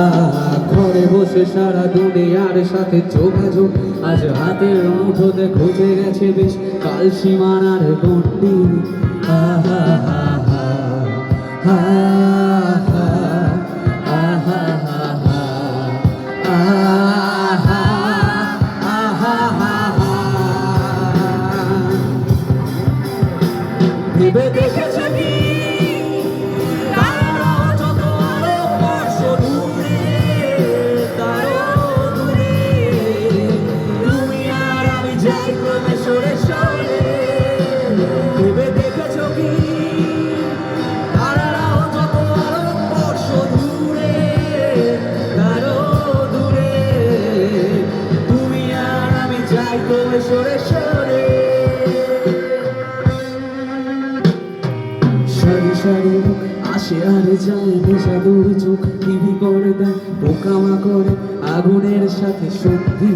আহা ঘরে বসে সারা দুনিয়ার সাথে যোগাযোগ আজ হাতের মুঠোতে খুঁজে গেছে বেশ কাল সীমানার গণ্ডি। আহা আহা আহা আহা আহা আহা আহা ভেবে দেখেছ কি সারি সারি আসে আর যায় নেশাদুর চোখ টিভি করে দেয় পোকামা করে আগুনের সাথে সন্ধি।